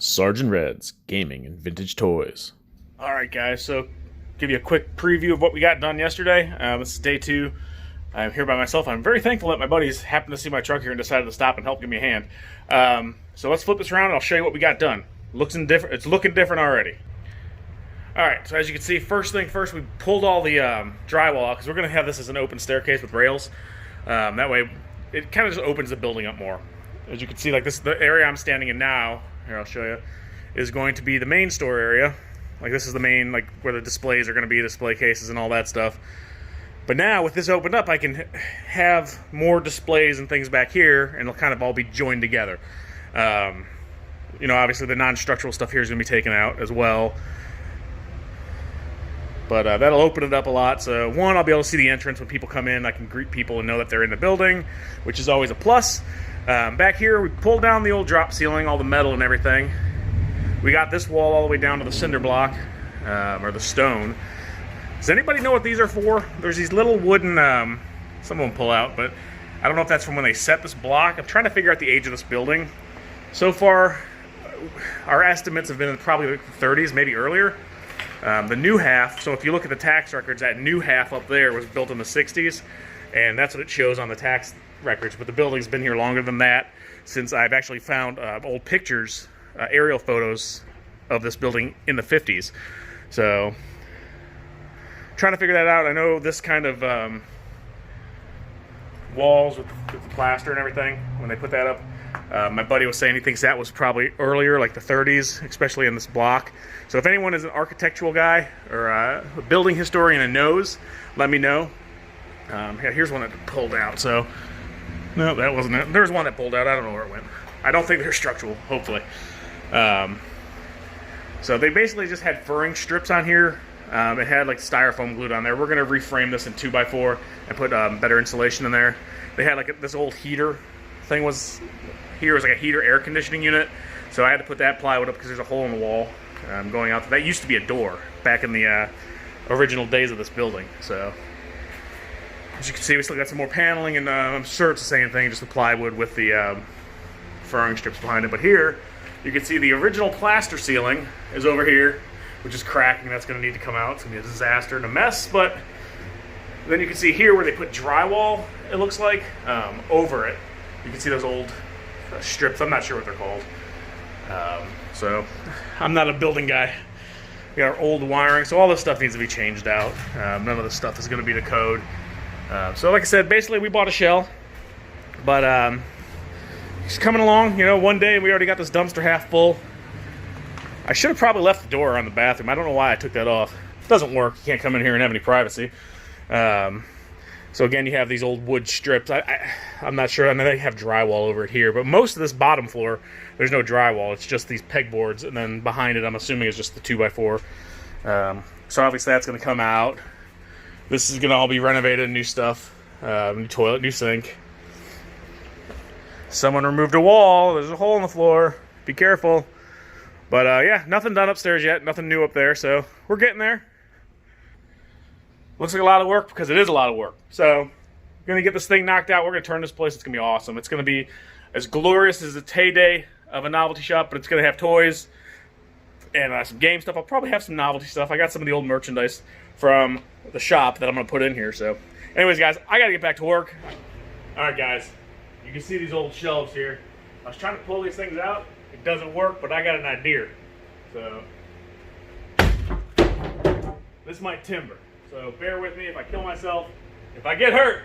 Sergeant Red's Gaming and Vintage Toys. Alright guys, so give you a quick preview of what we got done yesterday. This is day 2. I'm here by myself. I'm very thankful that my buddies happened to see my truck here and decided to stop and help give me a hand. So let's flip this around and I'll show you what we got done. It's looking different already. Alright, so as you can see, first thing first, we pulled all the drywall out because we're going to have this as an open staircase with rails. That way, it kind of just opens the building up more. As you can see, like this, the area I'm standing in now, here I'll show you, is going to be the main store area. Like this is the main, like where the displays are going to be, display cases and all that stuff. But now with this opened up, I can have more displays and things back here, and it'll kind of all be joined together. You know, obviously the non-structural stuff here is going to be taken out as well. But that'll open it up a lot. So one, I'll be able to see the entrance when people come in. I can greet people and know that they're in the building, which is always a plus. Back here, we pulled down the old drop ceiling, all the metal and everything. We got this wall all the way down to the cinder block, or the stone. Does anybody know what these are for? There's these little wooden, some of them pull out, but I don't know if that's from when they set this block. I'm trying to figure out the age of this building. So far, our estimates have been probably like the 30s, maybe earlier. The new half, so if you look at the tax records, that new half up there was built in the 60s, and that's what it shows on the tax records, but the building's been here longer than that, since I've actually found old pictures, aerial photos of this building in the 50s. So, trying to figure that out. I know this kind of walls with the plaster and everything, when they put that up, my buddy was saying he thinks that was probably earlier, like the 30s, especially in this block. So if anyone is an architectural guy or a building historian and knows, let me know. Yeah, here's one that pulled out. So no, that wasn't it. There's one that pulled out. I don't know where it went. I don't think they're structural, hopefully. So they basically just had furring strips on here. It had like styrofoam glued on there. We're going to reframe this in 2x4 and put better insulation in there. They had like this old heater thing was here, was like a heater air conditioning unit. So I had to put that plywood up because there's a hole in the wall going out. That used to be a door back in the original days of this building. So as you can see, we still got some more paneling, and I'm sure it's the same thing, just the plywood with the furring strips behind it. But here, you can see the original plaster ceiling is over here, which is cracking. That's going to need to come out. It's going to be a disaster and a mess. But then you can see here where they put drywall, it looks like, over it. You can see those old strips. I'm not sure what they're called. So I'm not a building guy. We got our old wiring, so all this stuff needs to be changed out. None of this stuff is going to be the code. So like I said, basically we bought a shell, but it's coming along. You know, one day we already got this dumpster half full. I should have probably left the door on the bathroom. I don't know why I took that off. It doesn't work. You can't come in here and have any privacy. So again, you have these old wood strips. I'm not sure. I know they have drywall over it here, but most of this bottom floor, there's no drywall. It's just these pegboards, and then behind it, I'm assuming, is just the 2x4. So obviously that's going to come out. This is going to all be renovated, new stuff, new toilet, new sink. Someone removed a wall. There's a hole in the floor. Be careful. But yeah, nothing done upstairs yet. Nothing new up there, so we're getting there. Looks like a lot of work because it is a lot of work. So, we're going to get this thing knocked out. We're going to turn this place. It's going to be awesome. It's going to be as glorious as its heyday of a novelty shop, but it's going to have toys and some game stuff. I'll probably have some novelty stuff. I got some of the old merchandise from the shop that I'm going to put in here. So, anyways, guys, I got to get back to work. All right, guys. You can see these old shelves here. I was trying to pull these things out. It doesn't work, but I got an idea. So, this might timber. So bear with me if I kill myself. If I get hurt,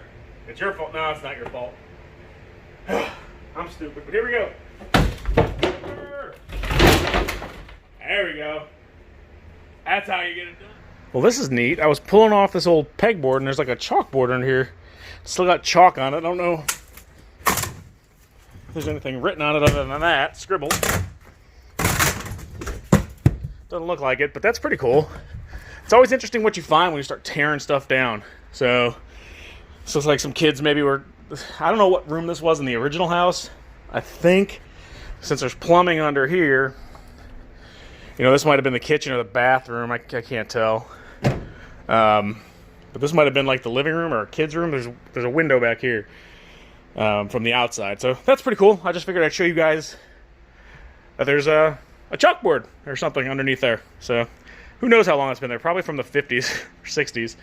it's your fault. No, it's not your fault. I'm stupid, but here we go. There we go. That's how you get it done. Well, this is neat. I was pulling off this old pegboard, and there's like a chalkboard in here. Still got chalk on it. I don't know if there's anything written on it other than that. Scribbled. Doesn't look like it, but that's pretty cool. It's always interesting what you find when you start tearing stuff down. So it's like some kids maybe were, I don't know what room this was in the original house. I think since there's plumbing under here, you know, this might have been the kitchen or the bathroom. I can't tell. But this might have been like the living room or a kid's room. There's a window back here from the outside. So that's pretty cool. I just figured I'd show you guys that there's a chalkboard or something underneath there. So who knows how long it's been there? Probably from the 50s or 60s.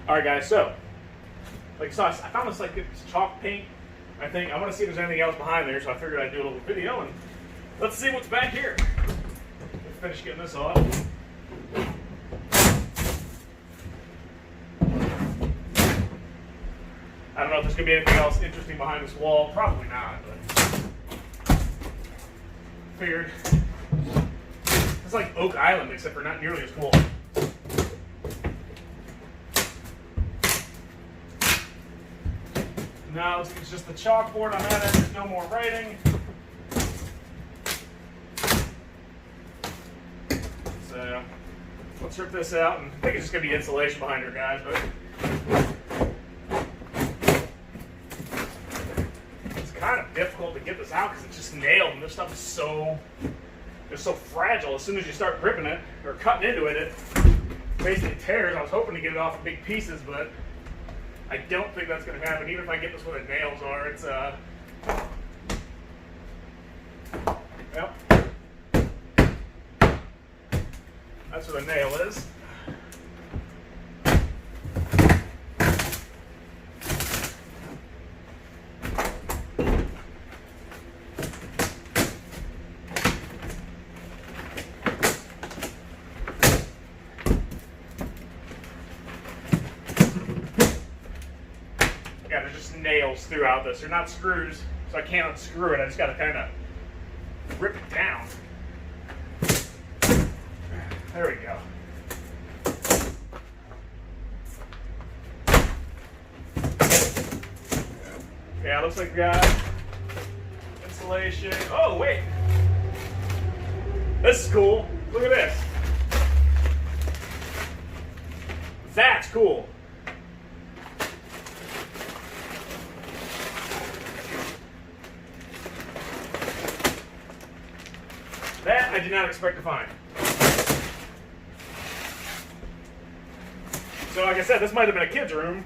All right, guys. So, like you saw, I found this like it's chalk paint. I think I want to see if there's anything else behind there, so I figured I'd do a little video and let's see what's back here. Let's finish getting this off. I don't know if there's gonna be anything else interesting behind this wall. Probably not, but figured it's like Oak Island, except for not nearly as cool. No, it's just the chalkboard on that end. There's no more writing. So let's rip this out, and I think it's just gonna be insulation behind here, guys. But it's kind of difficult to get this out because it's just nailed, and this stuff is so fragile. As soon as you start gripping it or cutting into it, it basically tears. I was hoping to get it off in big pieces, but I don't think that's going to happen. Even if I get this where the nails are, it's yep. That's where the nail is. Yeah, there's just nails throughout this. They're not screws, so I can't unscrew it. I just got to kind of rip it down. There we go. Yeah, looks like we got insulation. Oh, wait. This is cool. Look at this. That's cool. That I did not expect to find. So like I said, this might have been a kid's room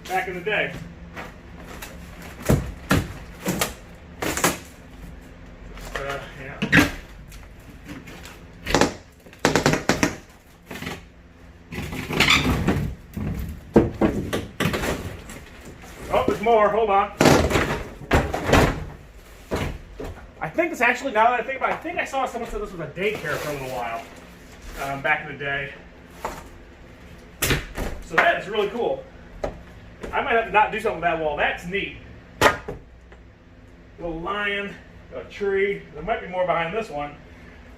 back in the day. Yeah. Oh, there's more. Hold on. I think it's actually, now that I think about it, I think I saw someone said this was a daycare for a little while. Back in the day. So that is really cool. I might have to not do something with that wall. That's neat. Little lion, a tree. There might be more behind this one.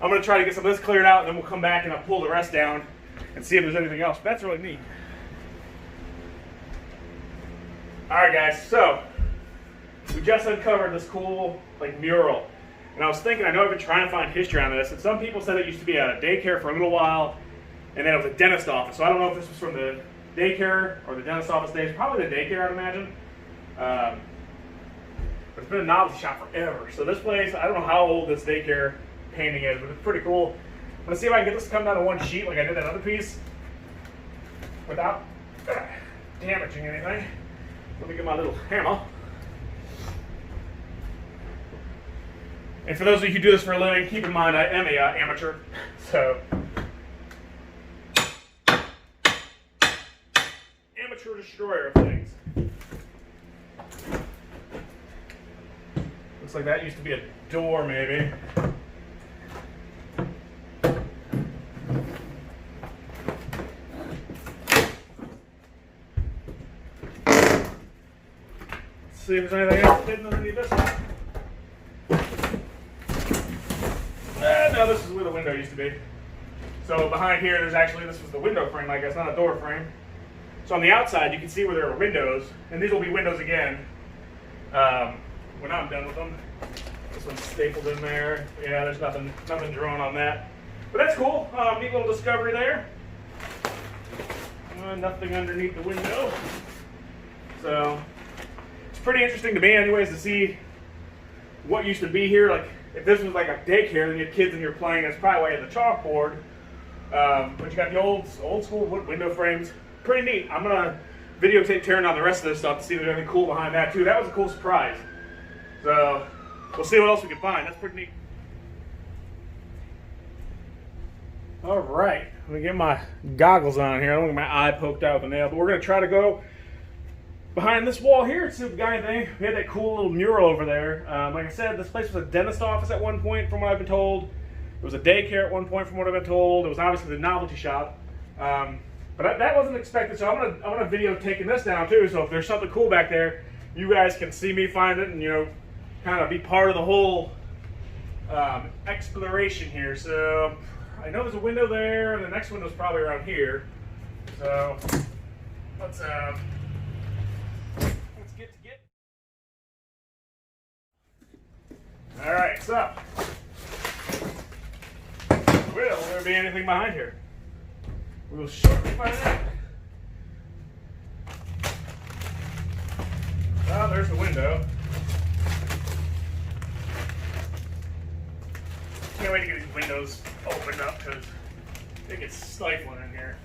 I'm going to try to get some of this cleared out, and then we'll come back and I'll pull the rest down and see if there's anything else. But that's really neat. Alright guys, so we just uncovered this cool mural. And I was thinking, I know I've been trying to find history on this, and some people said it used to be a daycare for a little while, and then it was a dentist office. So I don't know if this was from the daycare or the dentist office days. Probably the daycare, I'd imagine. But it's been a novelty shop forever. So this place, I don't know how old this daycare painting is, but it's pretty cool. I'm going to see if I can get this to come down to one sheet like I did that other piece without damaging anything. Let me get my little hammer. And for those of you who do this for a living, keep in mind I am a amateur, so amateur destroyer of things. Looks like that used to be a door, maybe. Let's see if there's anything else hidden underneath this one. No, this is where the window used to be. So behind here, there's actually, this was the window frame, I guess, not a door frame. So on the outside, you can see where there are windows, and these will be windows again when I'm done with them. This one's stapled in there. Yeah, there's nothing drawn on that. But that's cool. Neat little discovery there. Nothing underneath the window. So it's pretty interesting to me, anyways, to see what used to be here. Like, if this was like a daycare, then you had kids and you're playing, that's probably why you had the chalkboard. But you got the old school wood window frames. Pretty neat. I'm gonna videotape tearing on the rest of this stuff to see if there's anything cool behind that too. That was a cool surprise. So we'll see what else we can find. That's pretty neat. All right, let me get my goggles on here. I don't want my eye poked out with a nail, but we're gonna try to go behind this wall here and see if we got anything. We had that cool little mural over there. Like I said, this place was a dentist office at one point, from what I've been told. It was a daycare at one point, from what I've been told. It was obviously the novelty shop. But that wasn't expected, so I'm gonna video taking this down too. So if there's something cool back there, you guys can see me find it and, you know, kind of be part of the whole exploration here. So I know there's a window there, and the next window's probably around here. So let's get. All right, so will there be anything behind here? We will shortly find out. Well, there's the window. Can't wait to get these windows opened up because it gets stifling in here.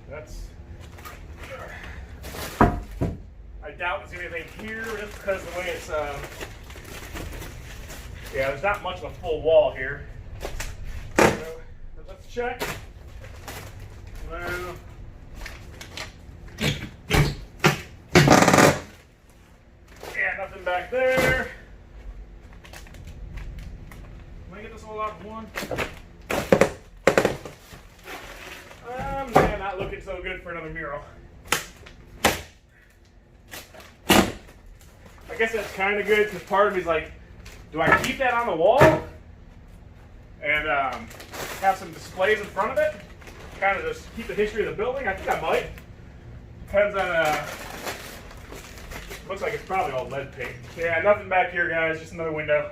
That's. I doubt there's anything here just because of the way it's. Yeah, there's not much of a full wall here. So, let's check. Well. Yeah, nothing back there. Can I get this all out in one? Man, not looking so good for another mural. I guess that's kind of good because part of me's like, do I keep that on the wall and have some displays in front of it? Kind of just keep the history of the building? I think I might. Depends on, looks like it's probably all lead paint. Yeah, nothing back here, guys, just another window.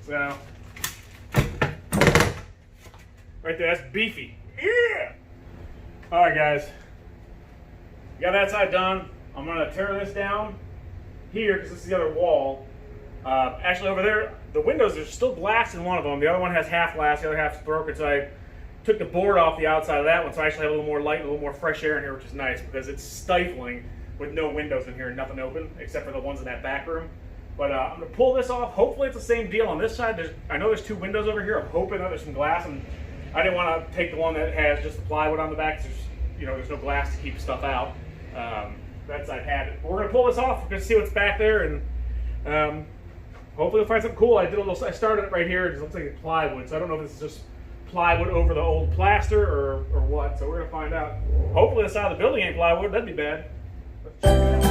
So, right there, that's beefy. Yeah! Alright, guys. Got that side done. I'm going to tear this down here because this is the other wall. Actually, over there, the windows, there's still glass in one of them. The other one has half glass, the other half's broken, so I took the board off the outside of that one, so I actually have a little more light, a little more fresh air in here, which is nice because it's stifling with no windows in here and nothing open except for the ones in that back room. But I'm going to pull this off. Hopefully it's the same deal on this side. I know there's two windows over here. I'm hoping that there's some glass, and I didn't want to take the one that has just the plywood on the back. There's no glass to keep stuff out. That side had it. But we're going to pull this off. We're going to see what's back there, and hopefully we'll find something cool. I started it right here. It just looks like it's plywood, so I don't know if this is just plywood over the old plaster or what. So we're going to find out. Hopefully the side of the building ain't plywood. That'd be bad. Let's check it out.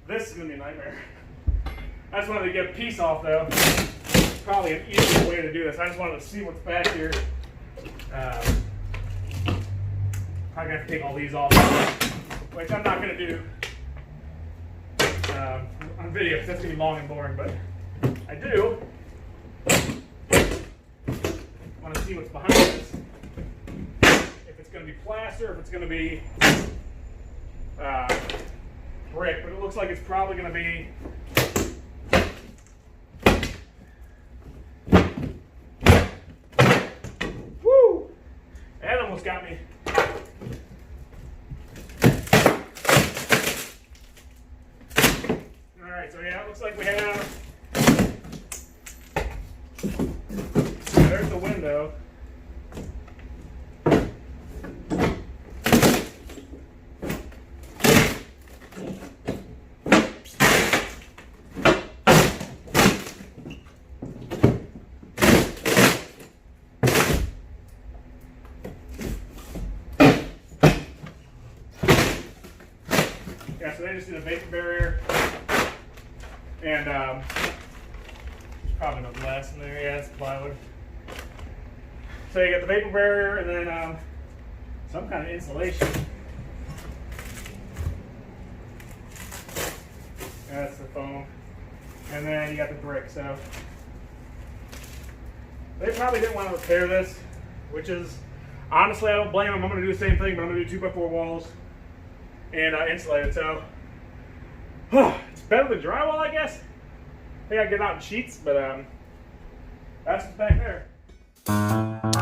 This is going to be a nightmare. I just wanted to get a piece off though. Probably an easier way to do this. I just wanted to see what's back here. I'm going to have to take all these off, which I'm not going to do on video because that's going to be long and boring, but I do want to see what's behind this. If it's going to be plaster, if it's going to be brick, but it looks like it's probably going to be woo! That almost got me. Alright, so yeah, it looks like we have, there's the window. Yeah, so they just did a vapor barrier, and there's probably no glass in there. Yeah, it's plywood. So you got the vapor barrier, and then some kind of insulation. That's the foam. And then you got the brick. So they probably didn't want to repair this, which is, honestly, I don't blame them. I'm going to do the same thing, but I'm going to do 2x4 walls and insulate it. So it's better than drywall, I guess. I think I can get out in sheets, but that's what's back there.